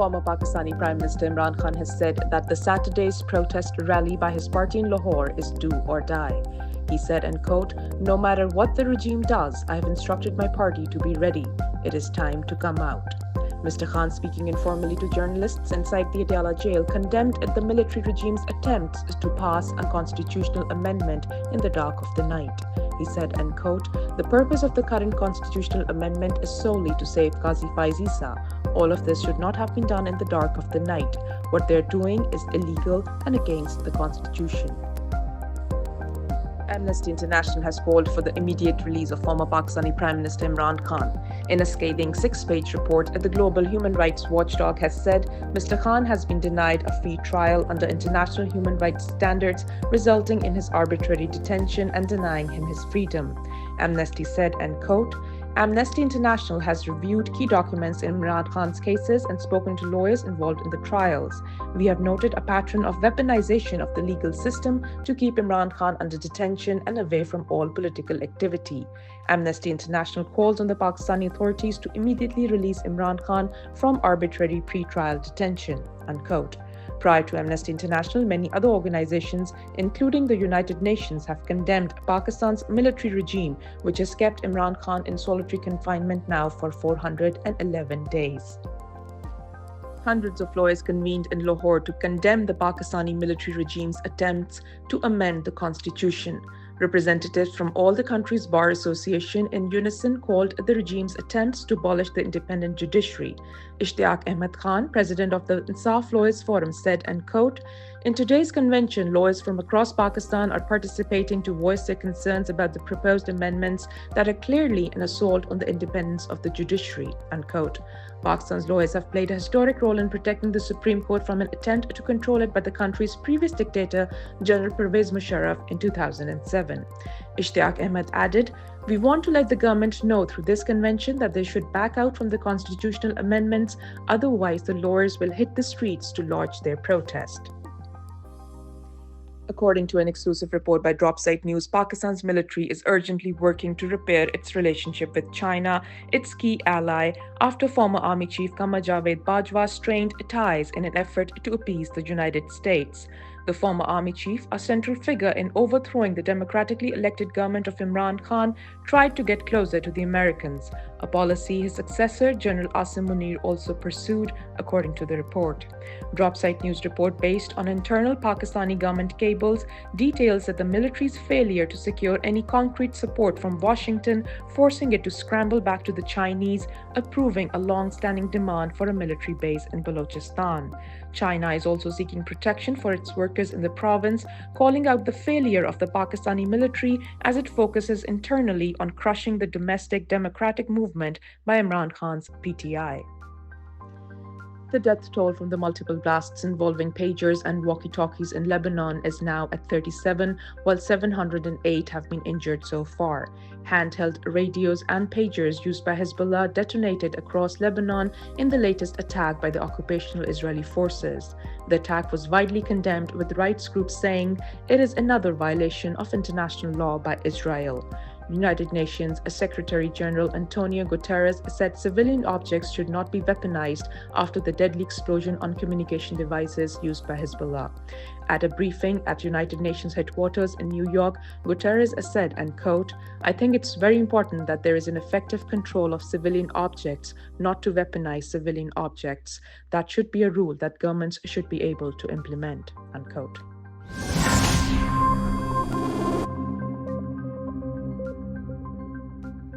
Former Pakistani Prime Minister Imran Khan has said that the Saturday's protest rally by his party in Lahore is do or die. He said, and quote, "No matter what the regime does, I have instructed my party to be ready. It is time to come out." Mr. Khan, speaking informally to journalists inside the Adala jail, condemned the military regime's attempts to pass a constitutional amendment in the dark of the night. He said, and quote, "The purpose of the current constitutional amendment is solely to save Qazi Faiz Issa. All of this should not have been done in the dark of the night. What they're doing is illegal and against the Constitution." Amnesty International has called for the immediate release of former Pakistani Prime Minister Imran Khan. In a scathing 6-page report, the global human rights watchdog has said Mr. Khan has been denied a free trial under international human rights standards, resulting in his arbitrary detention and denying him his freedom. Amnesty said, and quote, "Amnesty International has reviewed key documents in Imran Khan's cases and spoken to lawyers involved in the trials. We have noted a pattern of weaponization of the legal system to keep Imran Khan under detention and away from all political activity. Amnesty International calls on the Pakistani authorities to immediately release Imran Khan from arbitrary pre-trial detention," unquote. Prior to Amnesty International, many other organizations, including the United Nations, have condemned Pakistan's military regime, which has kept Imran Khan in solitary confinement now for 411 days. Hundreds of lawyers convened in Lahore to condemn the Pakistani military regime's attempts to amend the constitution. Representatives from all the country's bar association in unison called the regime's attempts to abolish the independent judiciary. Ishtiaq Ahmed Khan, president of the Insaf Lawyers Forum, said, and quote, "In today's convention, lawyers from across Pakistan are participating to voice their concerns about the proposed amendments that are clearly an assault on the independence of the judiciary," unquote. Pakistan's lawyers have played a historic role in protecting the Supreme Court from an attempt to control it by the country's previous dictator, General Pervez Musharraf, in 2007. Ishtiaq Ahmed added, "We want to let the government know through this convention that they should back out from the constitutional amendments, otherwise the lawyers will hit the streets to lodge their protest." According to an exclusive report by Dropsite News, Pakistan's military is urgently working to repair its relationship with China, its key ally, after former Army Chief Qamar Javed Bajwa strained ties in an effort to appease the United States. The former army chief, a central figure in overthrowing the democratically elected government of Imran Khan, tried to get closer to the Americans, a policy his successor, General Asim Munir, also pursued, according to the report. Dropsite News report, based on internal Pakistani government cables, details that the military's failure to secure any concrete support from Washington, forcing it to scramble back to the Chinese, approving a long-standing demand for a military base in Baluchistan. China is also seeking protection for its workers in the province, calling out the failure of the Pakistani military as it focuses internally on crushing the domestic democratic movement by Imran Khan's PTI. The death toll from the multiple blasts involving pagers and walkie-talkies in Lebanon is now at 37, while 708 have been injured so far. Handheld radios and pagers used by Hezbollah detonated across Lebanon in the latest attack by the occupational Israeli forces. The attack was widely condemned, with rights groups saying it is another violation of international law by Israel. United Nations Secretary General Antonio Guterres said civilian objects should not be weaponized after the deadly explosion on communication devices used by Hezbollah. At a briefing at United Nations headquarters in New York, Guterres said, and quote, "I think it's very important that there is an effective control of civilian objects, not to weaponize civilian objects. That should be a rule that governments should be able to implement," unquote.